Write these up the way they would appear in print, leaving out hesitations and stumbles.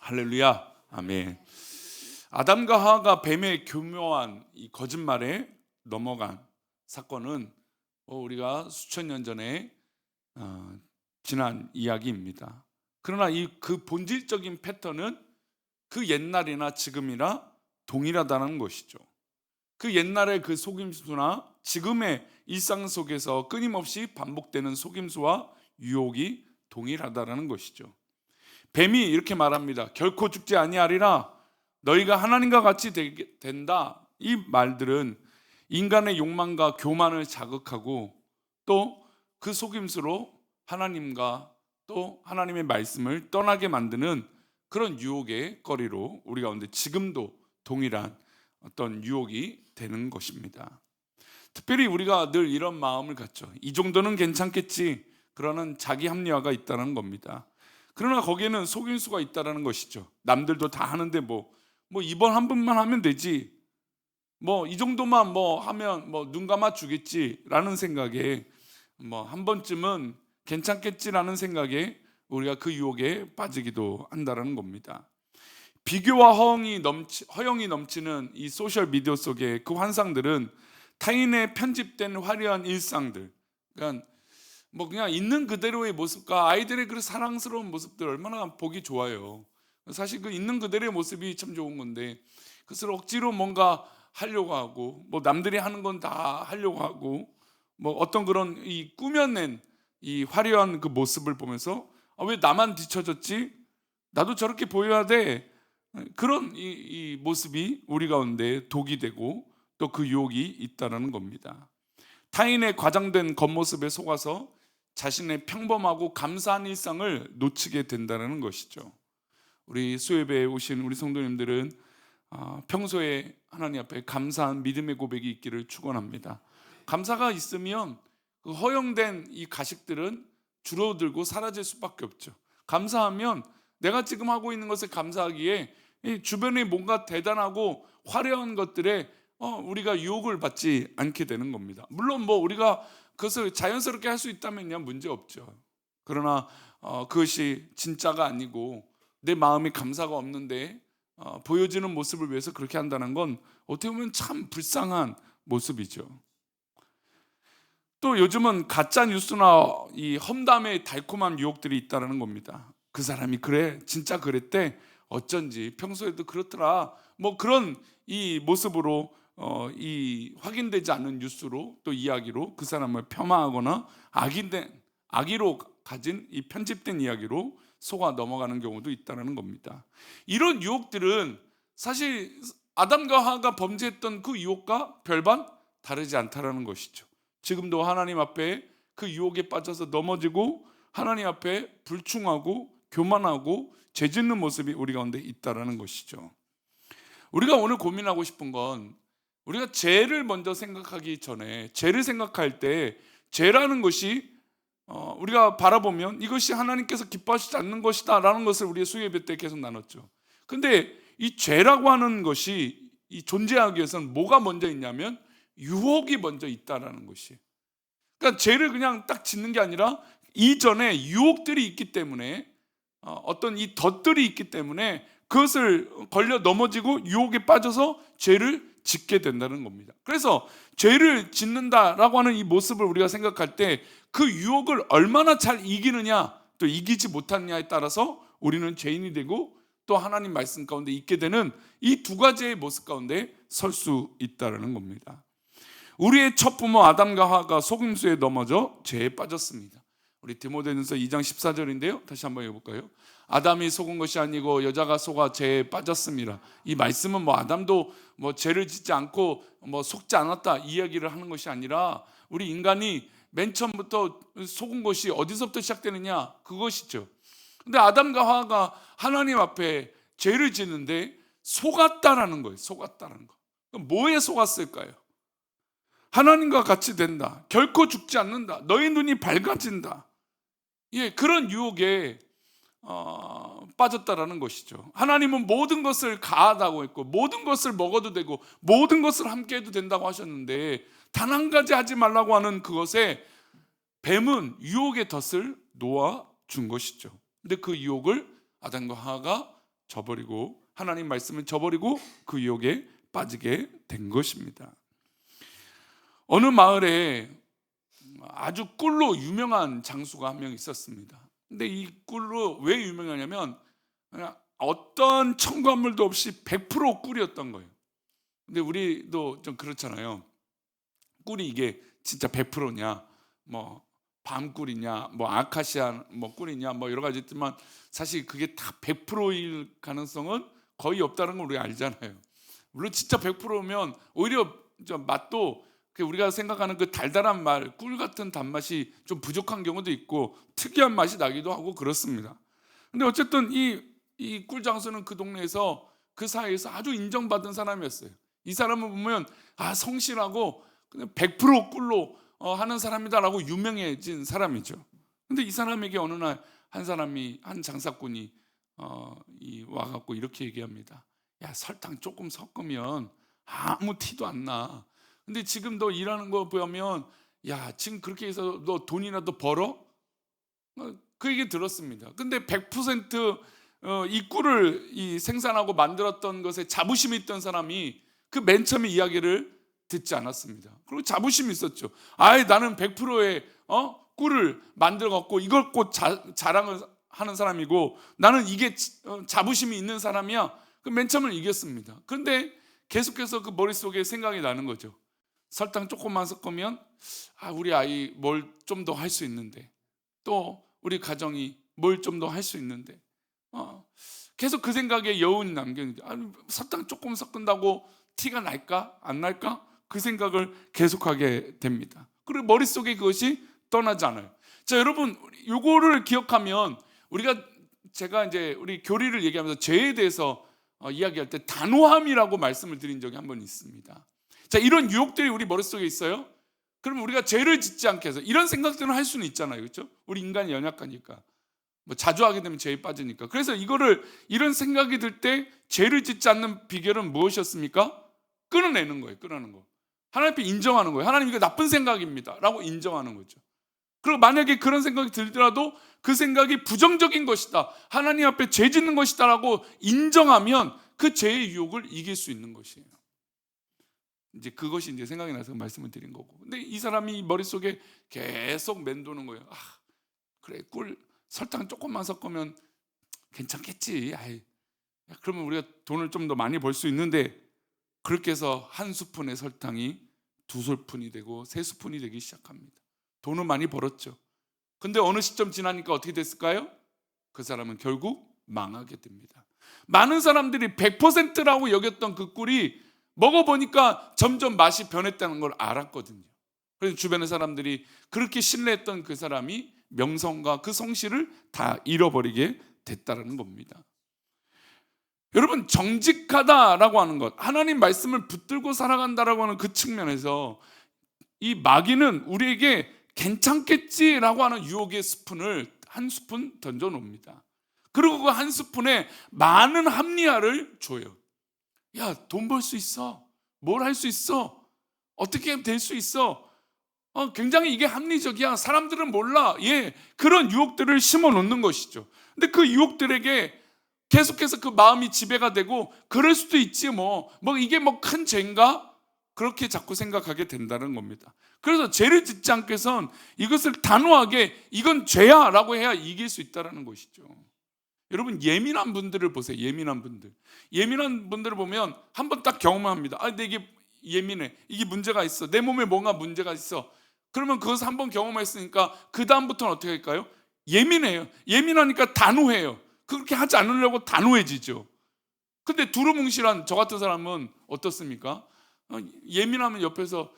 할렐루야. 아멘. 아담과 하와가 뱀의 교묘한 이 거짓말에 넘어간 사건은 우리가 수천 년 전에 지난 이야기입니다. 그러나 그 본질적인 패턴은 그 옛날이나 지금이나 동일하다는 것이죠. 그 옛날의 그 속임수나 지금의 일상 속에서 끊임없이 반복되는 속임수와 유혹이 동일하다는 것이죠. 뱀이 이렇게 말합니다. 결코 죽지 아니하리라. 너희가 하나님과 같이 된다. 이 말들은 인간의 욕망과 교만을 자극하고 또 그 속임수로 하나님과 또 하나님의 말씀을 떠나게 만드는 그런 유혹의 거리로 우리 가운데 지금도 동일한 어떤 유혹이 되는 것입니다. 특별히 우리가 늘 이런 마음을 갖죠. 이 정도는 괜찮겠지. 그러는 자기 합리화가 있다는 겁니다. 그러나 거기에는 속임수가 있다는 것이죠. 남들도 다 하는데 뭐 이번 한 번만 하면 되지. 이 정도만 하면 눈 감아 주겠지라는 생각에 한 번쯤은 괜찮겠지라는 생각에 우리가 그 유혹에 빠지기도 한다는 겁니다. 비교와 허영이 넘치는 이 소셜 미디어 속의 그 환상들은 타인의 편집된 화려한 일상들, 그러니까 그냥 있는 그대로의 모습과 아이들의 그 사랑스러운 모습들 얼마나 보기 좋아요. 사실 그 있는 그대로의 모습이 참 좋은 건데 그것을 억지로 뭔가 하려고 하고 남들이 하는 건 다 하려고 하고 어떤 그런 이 꾸며낸 이 화려한 그 모습을 보면서 왜 나만 뒤처졌지? 나도 저렇게 보여야 돼. 그런 이 모습이 우리 가운데 독이 되고 또 그 유혹이 있다는 겁니다. 타인의 과장된 겉모습에 속아서 자신의 평범하고 감사한 일상을 놓치게 된다는 것이죠. 우리 수협에 오신 우리 성도님들은 평소에 하나님 앞에 감사한 믿음의 고백이 있기를 축원합니다. 감사가 있으면 그 허용된 이 가식들은 줄어들고 사라질 수밖에 없죠. 감사하면 내가 지금 하고 있는 것에 감사하기에 이 주변에 뭔가 대단하고 화려한 것들에 우리가 유혹을 받지 않게 되는 겁니다. 물론 우리가 그것을 자연스럽게 할 수 있다면야 문제 없죠. 그러나 그것이 진짜가 아니고 내 마음이 감사가 없는데 보여지는 모습을 위해서 그렇게 한다는 건 어떻게 보면 참 불쌍한 모습이죠. 또 요즘은 가짜 뉴스나 이 험담의 달콤한 유혹들이 있다는 겁니다. 그 사람이 그래, 진짜 그랬대, 어쩐지 평소에도 그렇더라. 그런 이 모습으로 이 확인되지 않는 뉴스로 또 이야기로 그 사람을 폄하하거나 악의로 가진 이 편집된 이야기로 속아 넘어가는 경우도 있다는 겁니다. 이런 유혹들은 사실 아담과 하와가 범죄했던 그 유혹과 별반 다르지 않다는 것이죠. 지금도 하나님 앞에 그 유혹에 빠져서 넘어지고 하나님 앞에 불충하고 교만하고 죄짓는 모습이 우리 가운데 있다는 것이죠. 우리가 오늘 고민하고 싶은 건 우리가 죄를 먼저 생각하기 전에 죄를 생각할 때 죄라는 것이 우리가 바라보면 이것이 하나님께서 기뻐하시지 않는 것이다 라는 것을 우리의 수요예배 때 계속 나눴죠. 근데 이 죄라고 하는 것이 이 존재하기 위해서는 뭐가 먼저 있냐면 유혹이 먼저 있다라는 것이. 그러니까 죄를 그냥 딱 짓는 게 아니라 이전에 유혹들이 있기 때문에 어떤 이 덫들이 있기 때문에 그것을 걸려 넘어지고 유혹에 빠져서 죄를 짓게 된다는 겁니다. 그래서 죄를 짓는다라고 하는 이 모습을 우리가 생각할 때 그 유혹을 얼마나 잘 이기느냐 또 이기지 못하느냐에 따라서 우리는 죄인이 되고 또 하나님 말씀 가운데 있게 되는 이 두 가지의 모습 가운데 설 수 있다는 겁니다. 우리의 첫 부모 아담과 하와가 속임수에 넘어져 죄에 빠졌습니다. 우리 디모데전서 2장 14절인데요. 다시 한번 읽어볼까요? 아담이 속은 것이 아니고 여자가 속아 죄에 빠졌습니다. 이 말씀은 아담도 죄를 짓지 않고 속지 않았다 이 이야기를 하는 것이 아니라 우리 인간이 맨 처음부터 속은 것이 어디서부터 시작되느냐 그것이죠. 근데 아담과 하와가 하나님 앞에 죄를 짓는데 속았다라는 거예요. 속았다는 거. 뭐에 속았을까요? 하나님과 같이 된다. 결코 죽지 않는다. 너희 눈이 밝아진다. 그런 유혹에 빠졌다라는 것이죠. 하나님은 모든 것을 가하다고 했고 모든 것을 먹어도 되고 모든 것을 함께 해도 된다고 하셨는데 단 한 가지 하지 말라고 하는 그것에 뱀은 유혹의 덫을 놓아 준 것이죠. 근데 그 유혹을 아담과 하와가 저버리고 하나님 말씀을 저버리고 그 유혹에 빠지게 된 것입니다. 어느 마을에 아주 꿀로 유명한 장수가 한 명 있었습니다. 근데 이 꿀로 왜 유명하냐면 어떤 첨가물도 없이 100% 꿀이었던 거예요. 근데 우리도 좀 그렇잖아요. 꿀이 이게 진짜 100%냐, 뭐 밤꿀이냐, 뭐 아카시아 뭐 꿀이냐, 뭐 여러 가지 있지만 사실 그게 다 100%일 가능성은 거의 없다는 걸 우리가 알잖아요. 물론 진짜 100%면 오히려 좀 맛도 우리가 생각하는 그 달달한 꿀 같은 단맛이 좀 부족한 경우도 있고 특이한 맛이 나기도 하고 그렇습니다. 근데 어쨌든 이 꿀장수는 그 동네에서 그 사회에서 아주 인정받은 사람이었어요. 이 사람을 보면 성실하고 그냥 100% 꿀로 하는 사람이다라고 유명해진 사람이죠. 근데 이 사람에게 어느 날 한 장사꾼이 와갖고 이렇게 얘기합니다. 야, 설탕 조금 섞으면 아무 티도 안 나. 근데 지금 너 일하는 거 보면 야, 지금 그렇게 해서 너 돈이라도 벌어? 그 얘기 들었습니다. 근데 100% 이 꿀을 생산하고 만들었던 것에 자부심이 있던 사람이 그 맨 처음에 이야기를 듣지 않았습니다. 그리고 자부심이 있었죠. 나는 100%의 꿀을 만들어 갖고 이걸 꼭 자랑을 하는 사람이고 나는 이게 자부심이 있는 사람이야. 그 맨 처음을 이겼습니다. 그런데 계속해서 그 머릿속에 생각이 나는 거죠. 설탕 조금만 섞으면 우리 아이 뭘 좀 더 할 수 있는데, 또 우리 가정이 뭘 좀 더 할 수 있는데, 계속 그 생각에 여운이 남겼는데 설탕 조금 섞은다고 티가 날까 안 날까 그 생각을 계속하게 됩니다. 그리고 머릿속에 그것이 떠나지 않아요. 자, 여러분, 요거를 기억하면 제가 이제 우리 교리를 얘기하면서 죄에 대해서 이야기할 때 단호함이라고 말씀을 드린 적이 한 번 있습니다. 자, 이런 유혹들이 우리 머릿속에 있어요. 그러면 우리가 죄를 짓지 않게 해서 이런 생각들은 할 수는 있잖아요. 그렇죠? 우리 인간이 연약하니까. 뭐 자주 하게 되면 죄에 빠지니까. 그래서 이런 생각이 들 때 죄를 짓지 않는 비결은 무엇이었습니까? 끊어내는 거예요. 끊어내는 거. 하나님 앞에 인정하는 거예요. 하나님, 이거 나쁜 생각입니다 라고 인정하는 거죠. 그리고 만약에 그런 생각이 들더라도 그 생각이 부정적인 것이다, 하나님 앞에 죄 짓는 것이다 라고 인정하면 그 죄의 유혹을 이길 수 있는 것이에요. 이제 그것이 이제 생각이 나서 말씀을 드린 거고. 근데 이 사람이 머릿속에 계속 맴도는 거예요. 그래, 설탕 조금만 섞으면 괜찮겠지. 그러면 우리가 돈을 좀 더 많이 벌 수 있는데, 그렇게 해서 한 스푼의 설탕이 2스푼이 되고 3스푼이 되기 시작합니다. 돈은 많이 벌었죠. 근데 어느 시점 지나니까 어떻게 됐을까요? 그 사람은 결국 망하게 됩니다. 많은 사람들이 100%라고 여겼던 그 꿀이 먹어보니까 점점 맛이 변했다는 걸 알았거든요. 그래서 주변의 사람들이 그렇게 신뢰했던 그 사람이 명성과 그 성실을 다 잃어버리게 됐다는 겁니다. 여러분, 정직하다라고 하는 것, 하나님 말씀을 붙들고 살아간다라고 하는 그 측면에서 이 마귀는 우리에게 괜찮겠지라고 하는 유혹의 스푼을 한 스푼 던져 놓습니다. 그리고 그 한 스푼에 많은 합리화를 줘요. 야, 돈 벌 수 있어, 뭘 할 수 있어, 어떻게 될 수 있어, 굉장히 이게 합리적이야, 사람들은 몰라. 그런 유혹들을 심어 놓는 것이죠. 근데 그 유혹들에게 계속해서 그 마음이 지배가 되고, 그럴 수도 있지, 이게 큰 죄인가? 그렇게 자꾸 생각하게 된다는 겁니다. 그래서 죄를 짓지 않기 위해선 이것을 단호하게 이건 죄야 라고 해야 이길 수 있다는 것이죠. 여러분, 예민한 분들을 보세요. 예민한 분들을 보면 한번 딱 경험합니다. 근데 이게 예민해, 이게 문제가 있어, 내 몸에 뭔가 문제가 있어. 그러면 그것을 한번 경험했으니까 그 다음부터는 어떻게 할까요? 예민해요. 예민하니까 단호해요. 그렇게 하지 않으려고 단호해지죠. 근데 두루뭉실한 저 같은 사람은 어떻습니까? 예민하면 옆에서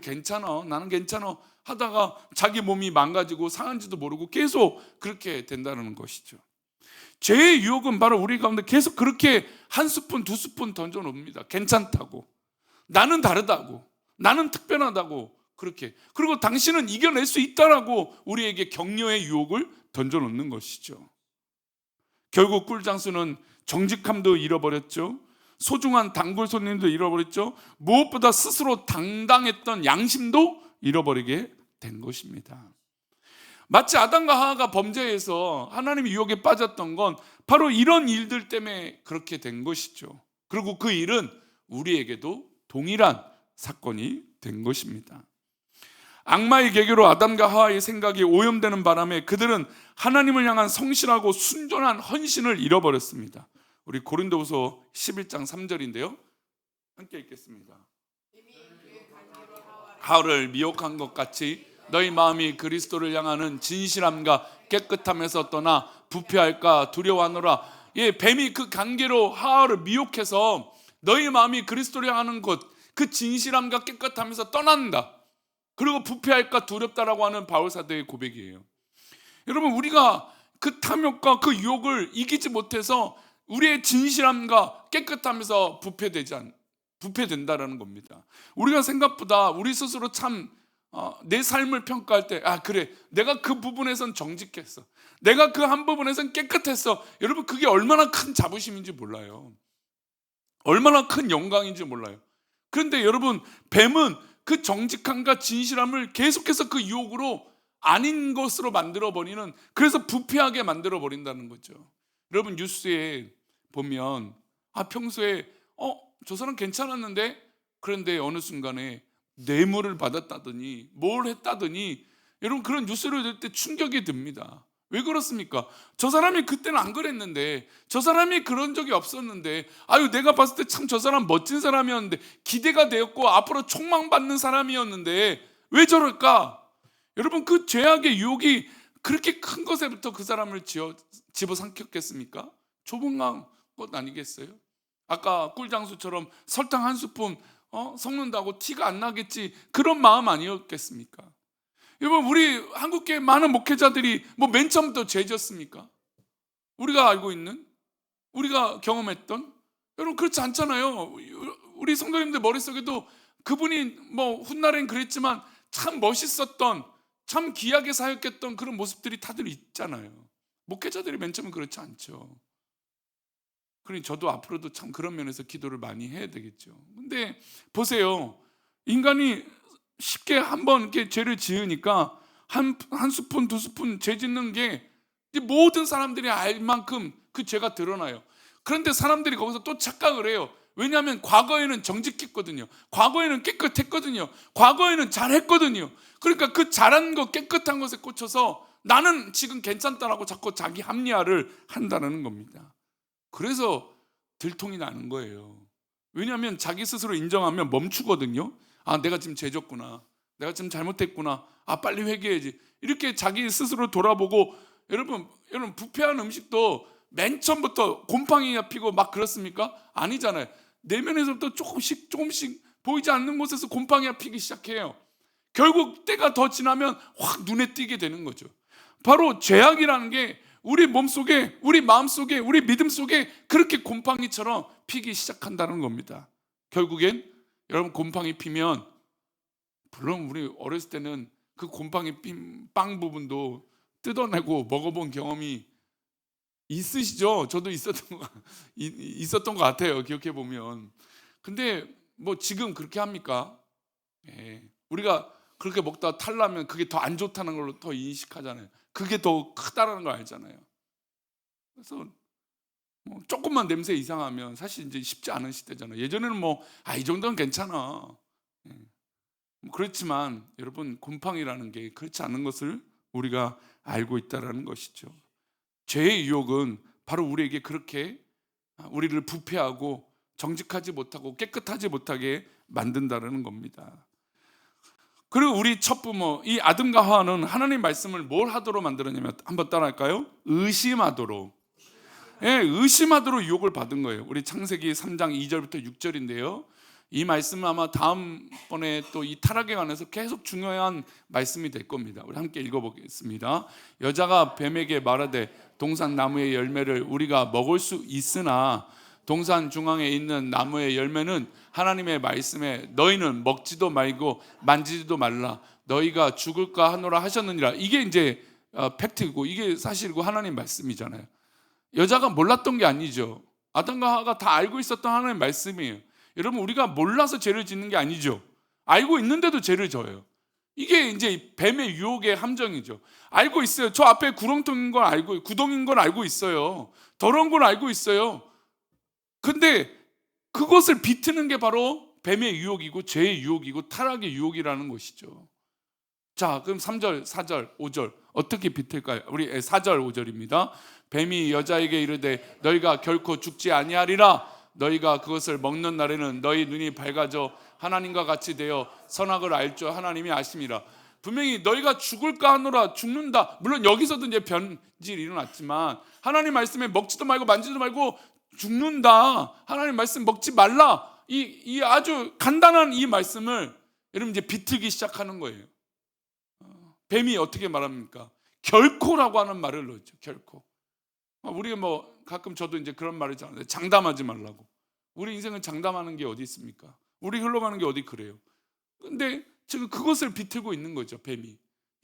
괜찮아, 나는 괜찮아 하다가 자기 몸이 망가지고 상한지도 모르고 계속 그렇게 된다는 것이죠. 죄의 유혹은 바로 우리 가운데 계속 그렇게 한 스푼, 2스푼 던져 놓습니다. 괜찮다고, 나는 다르다고, 나는 특별하다고, 그렇게. 그리고 당신은 이겨낼 수 있다라고 우리에게 격려의 유혹을 던져 놓는 것이죠. 결국 꿀장수는 정직함도 잃어버렸죠. 소중한 단골 손님도 잃어버렸죠. 무엇보다 스스로 당당했던 양심도 잃어버리게 된 것입니다. 마치 아담과 하와가 범죄해서 하나님의 유혹에 빠졌던 건 바로 이런 일들 때문에 그렇게 된 것이죠. 그리고 그 일은 우리에게도 동일한 사건이 된 것입니다. 악마의 계계로 아담과 하와의 생각이 오염되는 바람에 그들은 하나님을 향한 성실하고 순전한 헌신을 잃어버렸습니다. 우리 고린도후서 11장 3절인데요. 함께 읽겠습니다. 하와를 미혹한 것 같이 너희 마음이 그리스도를 향하는 진실함과 깨끗함에서 떠나 부패할까 두려워하노라. 예, 뱀이 그 관계로 하와를 미혹해서 너희 마음이 그리스도를 향하는 것, 그 진실함과 깨끗함에서 떠난다. 그리고 부패할까 두렵다라고 하는 바울 사도의 고백이에요. 여러분, 우리가 그 탐욕과 그 유혹을 이기지 못해서 우리의 진실함과 깨끗함에서 부패된다라는 겁니다. 우리가 생각보다 우리 스스로 참 내 삶을 평가할 때, 그래, 내가 그 부분에선 정직했어, 내가 그 한 부분에선 깨끗했어. 여러분, 그게 얼마나 큰 자부심인지 몰라요. 얼마나 큰 영광인지 몰라요. 그런데 여러분, 뱀은 그 정직함과 진실함을 계속해서 그 유혹으로 아닌 것으로 만들어버리는, 그래서 부패하게 만들어버린다는 거죠. 여러분, 뉴스에 보면 평소에 저 사람 괜찮았는데, 그런데 어느 순간에 뇌물을 받았다더니 뭘 했다더니, 여러분, 그런 뉴스를 들을 때 충격이 듭니다. 왜 그렇습니까? 저 사람이 그때는 안 그랬는데, 저 사람이 그런 적이 없었는데, 내가 봤을 때 참 저 사람 멋진 사람이었는데, 기대가 되었고 앞으로 촉망받는 사람이었는데 왜 저럴까? 여러분, 그 죄악의 유혹이 그렇게 큰 것에부터 그 사람을 집어삼켰겠습니까? 좁은 것 아니겠어요? 아까 꿀장수처럼 설탕 한 스푼 섞는다고 티가 안 나겠지, 그런 마음 아니었겠습니까? 여러분, 우리 한국교회 많은 목회자들이 맨 처음부터 죄졌습니까? 우리가 알고 있는, 우리가 경험했던, 여러분, 그렇지 않잖아요. 우리 성도님들 머릿속에도 그분이 훗날엔 그랬지만 참 멋있었던, 참 귀하게 사역했던 그런 모습들이 다들 있잖아요. 목회자들이 맨 처음엔 그렇지 않죠. 그러니 저도 앞으로도 참 그런 면에서 기도를 많이 해야 되겠죠. 근데 보세요, 인간이 쉽게 한번 이렇게 죄를 지으니까 한 스푼 두 스푼 죄 짓는 게 모든 사람들이 알 만큼 그 죄가 드러나요. 그런데 사람들이 거기서 또 착각을 해요. 왜냐하면 과거에는 정직했거든요. 과거에는 깨끗했거든요. 과거에는 잘했거든요. 그러니까 그 잘한 것, 깨끗한 것에 꽂혀서 나는 지금 괜찮다라고 자꾸 자기 합리화를 한다는 겁니다. 그래서 들통이 나는 거예요. 왜냐하면 자기 스스로 인정하면 멈추거든요. 내가 지금 죄졌구나, 내가 지금 잘못했구나, 빨리 회개해야지, 이렇게 자기 스스로 돌아보고. 여러분, 부패한 음식도 맨 처음부터 곰팡이가 피고 막 그렇습니까? 아니잖아요. 내면에서부터 조금씩 보이지 않는 곳에서 곰팡이가 피기 시작해요. 결국 때가 더 지나면 확 눈에 띄게 되는 거죠. 바로 죄악이라는 게 우리 몸속에, 우리 마음속에, 우리 믿음 속에 그렇게 곰팡이처럼 피기 시작한다는 겁니다. 결국엔 여러분, 곰팡이 피면, 물론 우리 어렸을 때는 그 곰팡이 핀 빵 부분도 뜯어내고 먹어본 경험이 있으시죠? 저도 있었던 것 같아요, 기억해 보면. 근데 지금 그렇게 합니까? 우리가 그렇게 먹다가 탈나면 그게 더 안 좋다는 걸로 더 인식하잖아요. 그게 더 크다라는 걸 알잖아요. 그래서 조금만 냄새 이상하면 사실 이제 쉽지 않은 시대잖아요. 예전에는 이 정도는 괜찮아. 그렇지만 여러분, 곰팡이라는 게 그렇지 않은 것을 우리가 알고 있다라는 것이죠. 죄의 유혹은 바로 우리에게 그렇게 우리를 부패하고 정직하지 못하고 깨끗하지 못하게 만든다는 겁니다. 그리고 우리 첫 부모, 이 아담과 하와는 하나님 말씀을 뭘 하도록 만들었냐면, 한번 따라할까요? 의심하도록. 의심하도록 유혹을 받은 거예요. 우리 창세기 3장 2절부터 6절인데요. 이 말씀은 아마 다음번에 또 이 타락에 관해서 계속 중요한 말씀이 될 겁니다. 우리 함께 읽어보겠습니다. 여자가 뱀에게 말하되 동산 나무의 열매를 우리가 먹을 수 있으나 동산 중앙에 있는 나무의 열매는 하나님의 말씀에 너희는 먹지도 말고 만지지도 말라, 너희가 죽을까 하노라 하셨느니라. 이게 이제 팩트이고, 이게 사실이고 하나님 말씀이잖아요. 여자가 몰랐던 게 아니죠. 아담과 하와가 다 알고 있었던 하나님의 말씀이에요. 여러분, 우리가 몰라서 죄를 짓는 게 아니죠. 알고 있는데도 죄를 져요. 이게 이제 뱀의 유혹의 함정이죠. 알고 있어요. 저 앞에 구렁텅인 걸 알고, 구덩인 걸 알고 있어요. 더러운 걸 알고 있어요. 근데 그것을 비트는 게 바로 뱀의 유혹이고 죄의 유혹이고 타락의 유혹이라는 것이죠. 자, 그럼 3절, 4절, 5절 어떻게 비틀까요? 우리 4절, 5절입니다. 뱀이 여자에게 이르되 너희가 결코 죽지 아니하리라. 너희가 그것을 먹는 날에는 너희 눈이 밝아져 하나님과 같이 되어 선악을 알 줄 하나님이 아심이라. 분명히 너희가 죽을까 하노라, 죽는다. 물론 여기서도 이제 변질이 일어났지만 하나님 말씀에 먹지도 말고 만지도 말고 죽는다. 하나님 말씀 먹지 말라. 이 아주 간단한 이 말씀을 여러분 이제 비틀기 시작하는 거예요. 뱀이 어떻게 말합니까? 결코라고 하는 말을 넣었죠. 결코. 우리가 뭐 가끔 저도 이제 그런 말을 하잖아요. 장담하지 말라고. 우리 인생은 장담하는 게 어디 있습니까? 우리 흘러가는 게 어디 그래요? 근데 지금 그것을 비틀고 있는 거죠. 뱀이.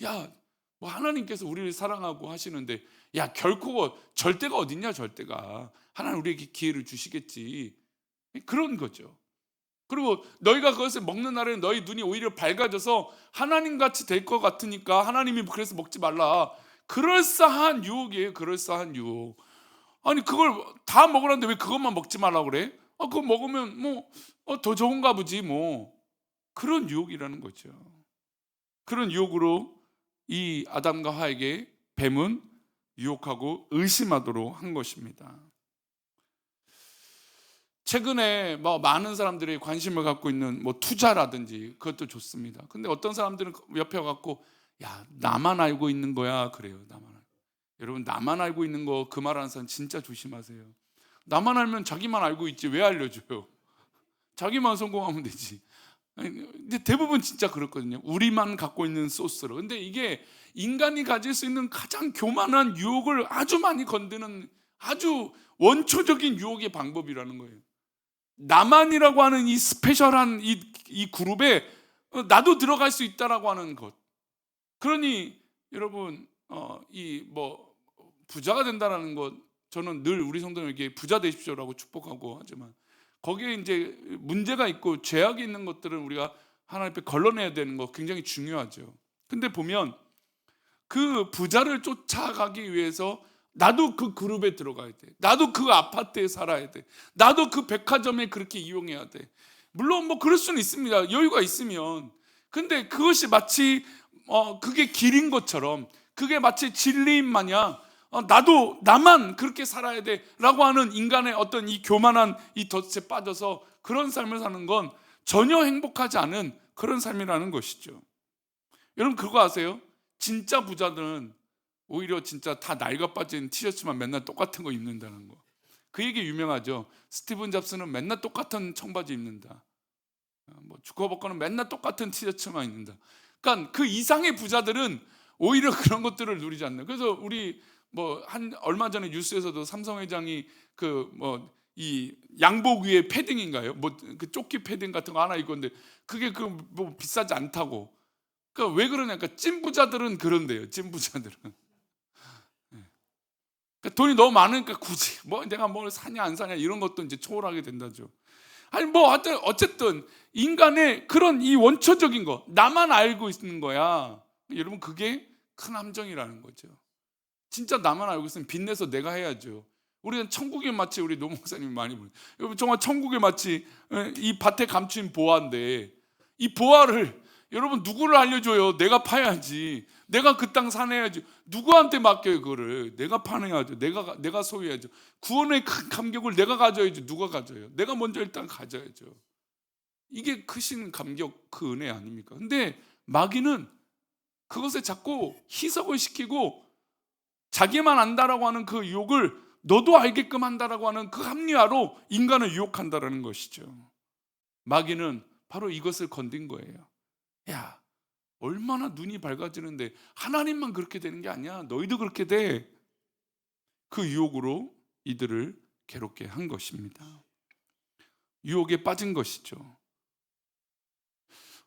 야, 뭐 하나님께서 우리를 사랑하고 하시는데, 야, 결코 절대가 어딨냐, 절대가. 하나님 우리에게 기회를 주시겠지. 그런 거죠. 그리고 너희가 그것을 먹는 날에는 너희 눈이 오히려 밝아져서 하나님같이 될 것 같으니까 하나님이 그래서 먹지 말라. 그럴싸한 유혹이에요. 그럴싸한 유혹. 아니 그걸 다 먹으라는데 왜 그것만 먹지 말라고 그래? 그거 먹으면 뭐 더 좋은가 보지 뭐. 그런 유혹이라는 거죠. 그런 유혹으로 이 아담과 하에게 뱀은 유혹하고 의심하도록 한 것입니다. 최근에 뭐 많은 사람들이 관심을 갖고 있는 뭐 투자라든지 그것도 좋습니다. 근데 어떤 사람들은 옆에 갖고 야, 나만 알고 있는 거야 그래요. 나만. 여러분 나만 알고 있는 거 그 말하는 사람 진짜 조심하세요. 나만 알면 자기만 알고 있지 왜 알려줘요? 자기만 성공하면 되지. 근데 대부분 진짜 그렇거든요. 우리만 갖고 있는 소스로. 근데 이게 인간이 가질 수 있는 가장 교만한 유혹을 아주 많이 건드는 아주 원초적인 유혹의 방법이라는 거예요. 나만이라고 하는 이 스페셜한 이 그룹에 나도 들어갈 수 있다라고 하는 것. 그러니 여러분 이 뭐 부자가 된다라는 것 저는 늘 우리 성도님에게 부자 되십시오라고 축복하고 하지만 거기에 이제 문제가 있고 죄악이 있는 것들은 우리가 하나님 앞에 걸러내야 되는 거 굉장히 중요하죠. 근데 보면 그 부자를 쫓아가기 위해서 나도 그 그룹에 들어가야 돼. 나도 그 아파트에 살아야 돼. 나도 그 백화점에 그렇게 이용해야 돼. 물론 뭐 그럴 수는 있습니다. 여유가 있으면. 근데 그것이 마치 그게 길인 것처럼 그게 마치 진리인 마냥 나도 나만 그렇게 살아야 돼라고 하는 인간의 어떤 이 교만한 이 덫에 빠져서 그런 삶을 사는 건 전혀 행복하지 않은 그런 삶이라는 것이죠. 여러분 그거 아세요? 진짜 부자들은 오히려 진짜 다 낡아 빠진 티셔츠만 맨날 똑같은 거 입는다는 거. 그 얘기 유명하죠. 스티븐 잡스는 맨날 똑같은 청바지 입는다. 뭐 주커버커는 맨날 똑같은 티셔츠만 입는다. 그러니까 그 이상의 부자들은 오히려 그런 것들을 누리지 않는. 그래서 우리 뭐 한 얼마 전에 뉴스에서도 삼성 회장이 그 뭐 이 양복 위에 패딩인가요? 뭐 그 조끼 패딩 같은 거 하나 입었는데 그게 그 뭐 비싸지 않다고. 그러니까 왜 그러냐니까 찐 부자들은 그런데요. 찐 부자들은. 그러니까 돈이 너무 많으니까 굳이 뭐 내가 뭘 사냐 안 사냐 이런 것도 이제 초월하게 된다죠. 아니 뭐 어쨌든 인간의 그런 이 원초적인 거 나만 알고 있는 거야. 여러분 그게 큰 함정이라는 거죠. 진짜 나만 알고 있으면 빚내서 내가 해야죠. 우리는 천국의 마치 우리 노 목사님이 많이 부르는 여러분 정말 천국의 마치 이 밭에 감춘 보화인데 이 보화를 여러분 누구를 알려줘요? 내가 파야지. 내가 그 땅 사내야지. 누구한테 맡겨요 그거를? 내가 파내야죠. 내가 소유해야죠. 구원의 큰 감격을 내가 가져야지. 누가 가져요? 내가 먼저 일단 가져야죠. 이게 크신 감격 그 은혜 아닙니까? 근데 마귀는 그것에 자꾸 희석을 시키고 자기만 안다라고 하는 그 유혹을 너도 알게끔 한다라고 하는 그 합리화로 인간을 유혹한다라는 것이죠. 마귀는 바로 이것을 건든 거예요. 야, 얼마나 눈이 밝아지는데 하나님만 그렇게 되는 게 아니야. 너희도 그렇게 돼. 그 유혹으로 이들을 괴롭게 한 것입니다. 유혹에 빠진 것이죠.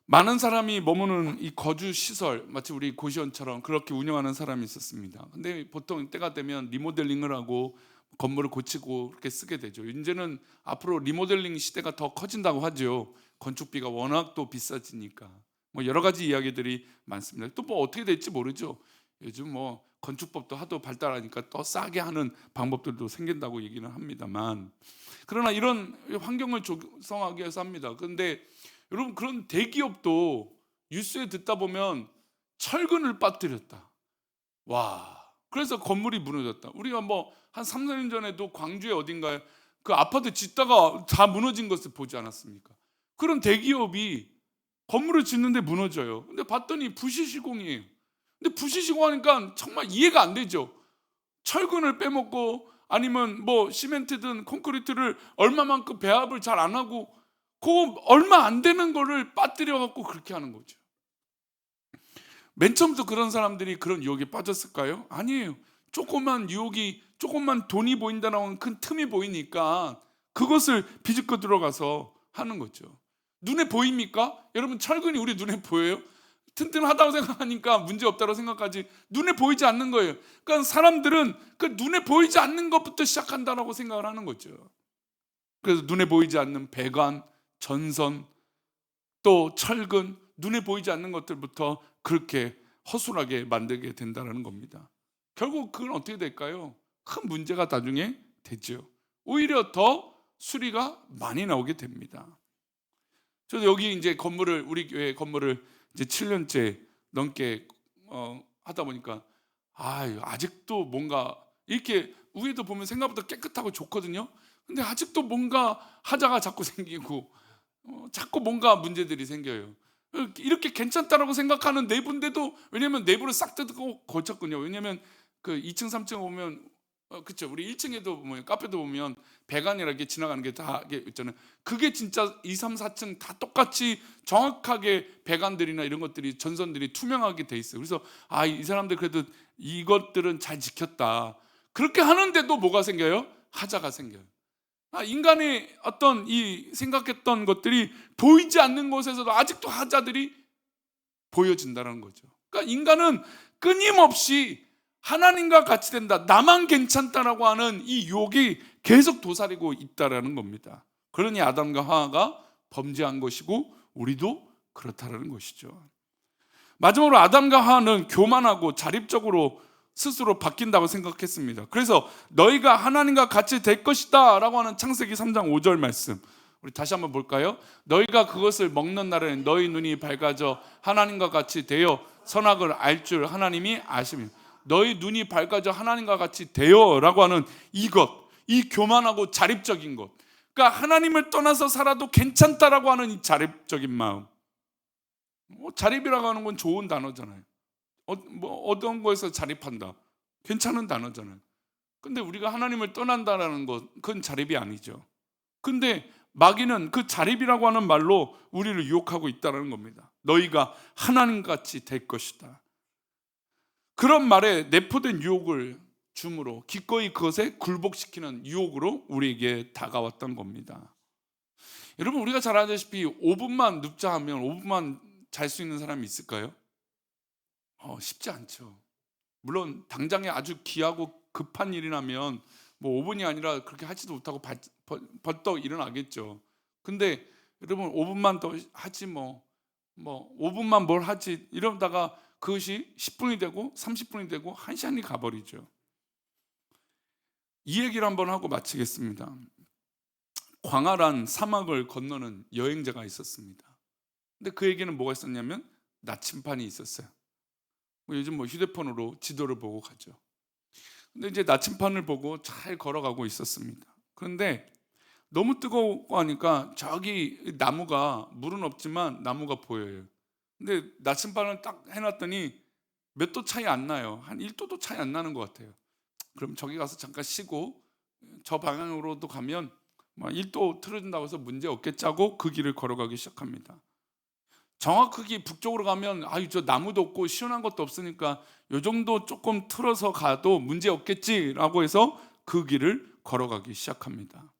많은 사람이 머무는 이 거주 시설, 마치 우리 고시원처럼 그렇게 운영하는 사람이 있었습니다. 근데 보통 때가 되면 리모델링을 하고 건물을 고치고 그렇게 쓰게 되죠. 이제는 앞으로 리모델링 시대가 더 커진다고 하죠. 건축비가 워낙 또 비싸지니까. 뭐 여러 가지 이야기들이 많습니다. 또 뭐 어떻게 될지 모르죠. 요즘 뭐 건축법도 하도 발달하니까 더 싸게 하는 방법들도 생긴다고 얘기는 합니다만, 그러나 이런 환경을 조성하기 위해서 합니다. 그런데 여러분, 그런 대기업도 뉴스에 듣다 보면 철근을 빠뜨렸다. 와. 그래서 건물이 무너졌다. 우리가 뭐 한 3, 4년 전에도 광주에 어딘가에 그 아파트 짓다가 다 무너진 것을 보지 않았습니까? 그런 대기업이 건물을 짓는데 무너져요. 근데 봤더니 부시시공이에요. 근데 부시시공하니까 정말 이해가 안 되죠. 철근을 빼먹고 아니면 뭐 시멘트든 콘크리트를 얼마만큼 배합을 잘 안 하고 그 얼마 안 되는 거를 빠뜨려 갖고 그렇게 하는 거죠. 맨 처음부터 그런 사람들이 그런 유혹에 빠졌을까요? 아니에요. 조그만 유혹이, 조금만 돈이 보인다는 큰 틈이 보이니까 그것을 비집고 들어가서 하는 거죠. 눈에 보입니까? 여러분, 철근이 우리 눈에 보여요? 튼튼하다고 생각하니까 문제 없다고 생각하지, 눈에 보이지 않는 거예요. 그러니까 사람들은 그 눈에 보이지 않는 것부터 시작한다라고 생각을 하는 거죠. 그래서 눈에 보이지 않는 배관, 전선, 또 철근, 눈에 보이지 않는 것들부터 그렇게 허술하게 만들게 된다는 겁니다. 결국 그건 어떻게 될까요? 큰 문제가 나중에 되죠. 오히려 더 수리가 많이 나오게 됩니다. 저도 여기 이제 건물을, 우리 교회 건물을 이제 7년째 넘게 하다 보니까 아직도 뭔가 이렇게 위에도 보면 생각보다 깨끗하고 좋거든요. 근데 아직도 뭔가 하자가 자꾸 생기고 자꾸 뭔가 문제들이 생겨요. 이렇게 괜찮다라고 생각하는 내부인데도, 왜냐면 내부를 싹 뜯고 고쳤군요. 왜냐면 그 2층 3층 오면 그쵸, 우리 1층에도 보면 카페도 보면 배관이라 이렇게 지나가는 게 다 있잖아요. 그게 진짜 2, 3, 4층 다 똑같이 정확하게 배관들이나 이런 것들이, 전선들이 투명하게 돼 있어요. 그래서 이 사람들 그래도 이것들은 잘 지켰다. 그렇게 하는데도 뭐가 생겨요? 하자가 생겨요. 인간의 어떤 이 생각했던 것들이 보이지 않는 곳에서도 아직도 하자들이 보여진다는 거죠. 그러니까 인간은 끊임없이 하나님과 같이 된다, 나만 괜찮다라고 하는 이 유혹이 계속 도사리고 있다라는 겁니다. 그러니 아담과 하와가 범죄한 것이고 우리도 그렇다라는 것이죠. 마지막으로 아담과 하와는 교만하고 자립적으로 스스로 바뀐다고 생각했습니다. 그래서 너희가 하나님과 같이 될 것이다 라고 하는 창세기 3장 5절 말씀, 우리 다시 한번 볼까요? 너희가 그것을 먹는 날에는 너희 눈이 밝아져 하나님과 같이 되어 선악을 알 줄 하나님이 아시며, 너희 눈이 밝아져 하나님과 같이 되어 라고 하는 이것, 이 교만하고 자립적인 것, 그러니까 하나님을 떠나서 살아도 괜찮다라고 하는 이 자립적인 마음. 자립이라고 하는 건 좋은 단어잖아요. 어떤 거에서 자립한다, 괜찮은 단어잖아요. 근데 우리가 하나님을 떠난다라는 것, 그건 자립이 아니죠. 근데 마귀는 그 자립이라고 하는 말로 우리를 유혹하고 있다는 겁니다. 너희가 하나님같이 될 것이다. 그런 말에 내포된 유혹을 줌으로 기꺼이 그것에 굴복시키는 유혹으로 우리에게 다가왔던 겁니다. 여러분, 우리가 잘 아다시피 5분만 눕자 하면 5분만 잘 수 있는 사람이 있을까요? 쉽지 않죠. 물론 당장에 아주 귀하고 급한 일이라면 뭐 5분이 아니라 그렇게 하지도 못하고 벌떡 일어나겠죠. 근데 여러분, 5분만 더 하지 뭐 5분만 뭘 하지 이러다가 그것이 10분이 되고 30분이 되고 1시간이 가버리죠. 이 얘기를 한번 하고 마치겠습니다. 광활한 사막을 건너는 여행자가 있었습니다. 근데 그에게는 뭐가 있었냐면 나침판이 있었어요. 요즘 휴대폰으로 지도를 보고 가죠. 근데 이제 나침판을 보고 잘 걸어가고 있었습니다. 그런데 너무 뜨거워 하니까 저기 나무가, 물은 없지만 나무가 보여요. 근데 나침판을 딱 해놨더니 몇 도 차이 안 나요. 한 1도도 차이 안 나는 것 같아요. 그럼 저기 가서 잠깐 쉬고 저 방향으로도 가면 1도 틀어진다고 해서 문제 없겠지 하고 그 길을 걸어가기 시작합니다. 정확하게 북쪽으로 가면 저 나무도 없고 시원한 것도 없으니까 요 정도 조금 틀어서 가도 문제 없겠지라고 해서 그 길을 걸어가기 시작합니다.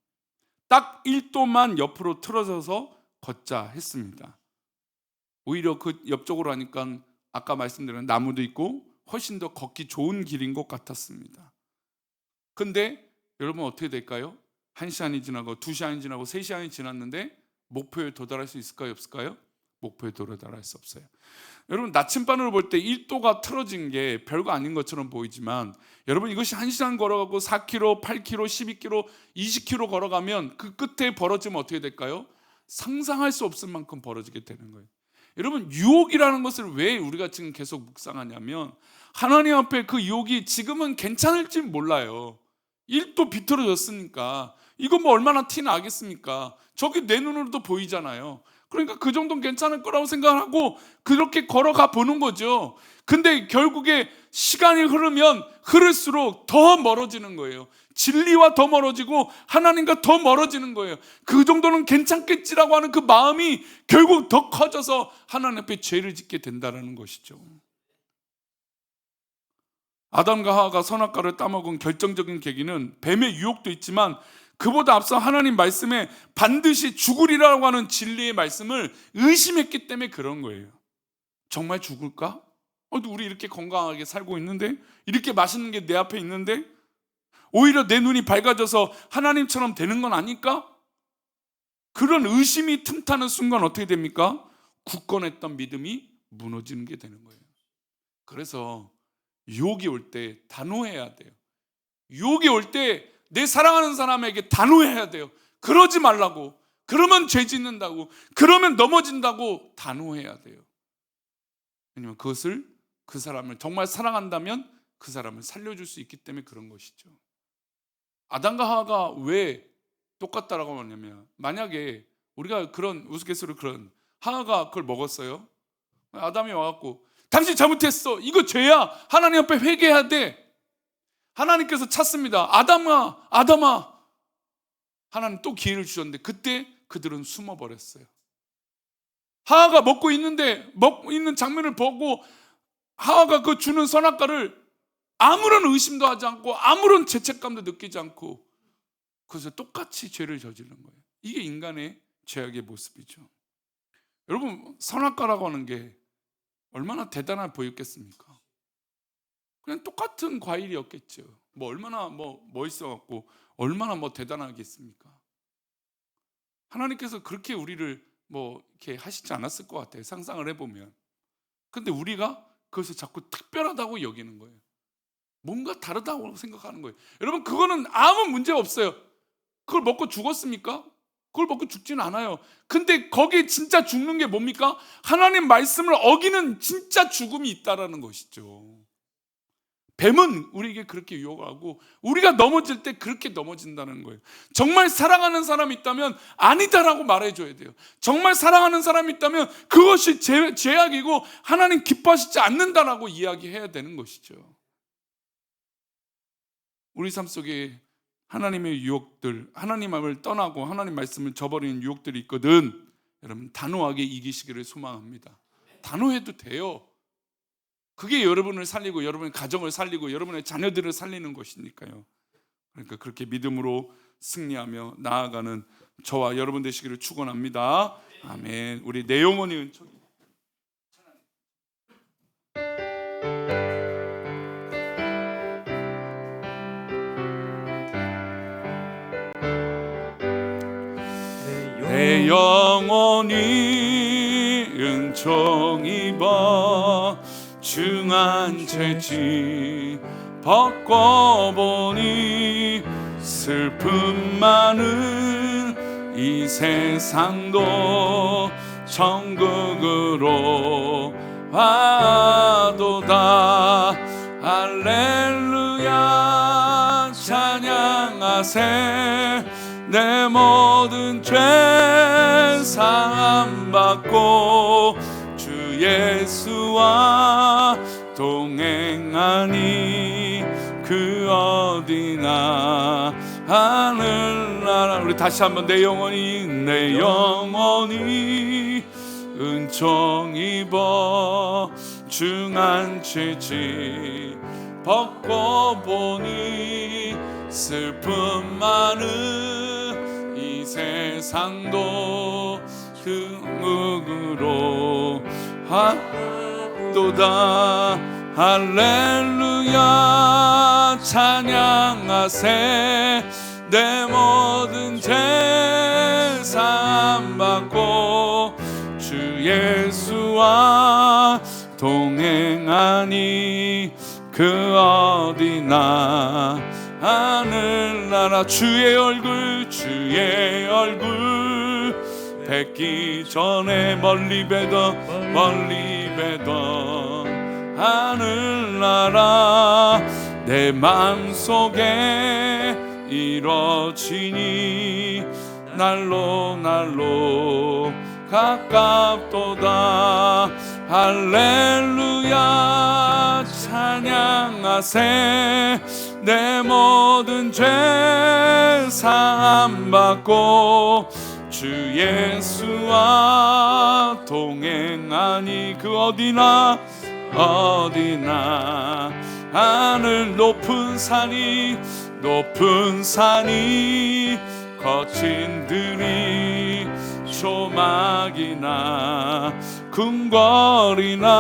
딱 1도만 옆으로 틀어져서 걷자 했습니다. 오히려 그 옆쪽으로 하니까 아까 말씀드린 나무도 있고 훨씬 더 걷기 좋은 길인 것 같았습니다. 근데 여러분, 어떻게 될까요? 1시간이 지나고 2시간이 지나고 3시간이 지났는데 목표에 도달할 수 있을까요, 없을까요? 목표에 도달할 수 없어요. 여러분, 나침반으로 볼 때 1도가 틀어진 게 별거 아닌 것처럼 보이지만, 여러분 이것이 1시간 걸어가고 4km, 8km, 12km, 20km 걸어가면 그 끝에 벌어지면 어떻게 될까요? 상상할 수 없을 만큼 벌어지게 되는 거예요. 여러분, 유혹이라는 것을 왜 우리가 지금 계속 묵상하냐면, 하나님 앞에 그 유혹이 지금은 괜찮을지 몰라요. 1도 비틀어졌으니까 이거 뭐 얼마나 티 나겠습니까? 저기 내 눈으로도 보이잖아요. 그러니까 그 정도는 괜찮을 거라고 생각하고 그렇게 걸어가 보는 거죠. 근데 결국에 시간이 흐르면 흐를수록 더 멀어지는 거예요. 진리와 더 멀어지고 하나님과 더 멀어지는 거예요. 그 정도는 괜찮겠지라고 하는 그 마음이 결국 더 커져서 하나님 앞에 죄를 짓게 된다는 것이죠. 아담과 하와가 선악과를 따먹은 결정적인 계기는 뱀의 유혹도 있지만, 그보다 앞서 하나님 말씀에 반드시 죽으리라고 하는 진리의 말씀을 의심했기 때문에 그런 거예요. 정말 죽을까? 우리 이렇게 건강하게 살고 있는데, 이렇게 맛있는 게 내 앞에 있는데, 오히려 내 눈이 밝아져서 하나님처럼 되는 건 아닐까? 그런 의심이 틈타는 순간 어떻게 됩니까? 굳건했던 믿음이 무너지는 게 되는 거예요. 그래서 유혹이 올 때 단호해야 돼요. 유혹이 올 때 내 사랑하는 사람에게 단호해야 돼요. 그러지 말라고, 그러면 죄 짓는다고, 그러면 넘어진다고 단호해야 돼요. 왜냐면 그것을, 그 사람을 정말 사랑한다면 그 사람을 살려줄 수 있기 때문에 그런 것이죠. 아담과 하와가 왜 똑같다라고 하냐면, 만약에 우리가 그런 우스갯소리로 그런, 하와가 그걸 먹었어요. 아담이 와갖고 당신 잘못했어, 이거 죄야, 하나님 앞에 회개해야 돼. 하나님께서 찾습니다. 아담아, 아담아. 하나님 또 기회를 주셨는데 그때 그들은 숨어버렸어요. 하와가 먹고 있는데, 먹고 있는 장면을 보고 하와가 그 주는 선악과를 아무런 의심도 하지 않고 아무런 죄책감도 느끼지 않고 그래서 똑같이 죄를 저지른 거예요. 이게 인간의 죄악의 모습이죠. 여러분, 선악과라고 하는 게 얼마나 대단해 보였겠습니까? 그냥 똑같은 과일이었겠죠. 뭐 얼마나 멋있어갖고 얼마나 대단하겠습니까? 하나님께서 그렇게 우리를 이렇게 하시지 않았을 것 같아요. 상상을 해보면. 근데 우리가 그것을 자꾸 특별하다고 여기는 거예요. 뭔가 다르다고 생각하는 거예요. 여러분, 그거는 아무 문제 없어요. 그걸 먹고 죽었습니까? 그걸 먹고 죽지는 않아요. 근데 거기에 진짜 죽는 게 뭡니까? 하나님 말씀을 어기는 진짜 죽음이 있다라는 것이죠. 뱀은 우리에게 그렇게 유혹하고 우리가 넘어질 때 그렇게 넘어진다는 거예요. 정말 사랑하는 사람이 있다면 아니다라고 말해줘야 돼요. 정말 사랑하는 사람이 있다면 그것이 죄악이고 하나님 기뻐하시지 않는다라고 이야기해야 되는 것이죠. 우리 삶 속에 하나님의 유혹들, 하나님을 떠나고 하나님 말씀을 저버리는 유혹들이 있거든. 여러분, 단호하게 이기시기를 소망합니다. 단호해도 돼요. 그게 여러분을 살리고 여러분의 가정을 살리고 여러분의 자녀들을 살리는 것이니까요. 그러니까 그렇게 믿음으로 승리하며 나아가는 저와 여러분 되시기를 축원합니다. 아멘. 우리 내 영혼이 은총이 내 영혼이 은총 입어 중한 죄지 벗고보니 슬픔 많은 이 세상도 천국으로 와도다. 할렐루야 찬양하세. 내 모든 죄 사함 받고 주 예수와 동행하니 그 어디나 하늘나라. 우리 다시 한번 내 영혼이 은총 입어 중한 죄지 벗고 보니 슬픔 많은 이 세상도 천국으로 와도다. 할렐루야 찬양하세. 내 모든 죄 사함 받고 주 예수와 동행하니 그 어디나 하늘나라 주의 얼굴 뵙기 전에 멀리 뵈던 하늘나라 내 맘속에 이뤄지니 날로 가깝도다. 할렐루야 찬양하세. 내 모든 죄 사함 받고 주 예수와 동행하니 그 어디나 하늘 높은 산이 거친 들이 조막이나 궁궐이나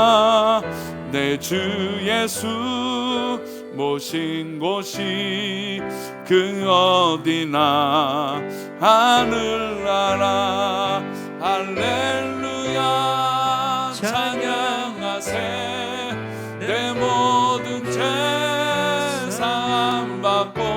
내 주 예수 모신 곳이 그 어디나 하늘나라. 할렐루야 찬양하세. 내 모든 죄 사함 받고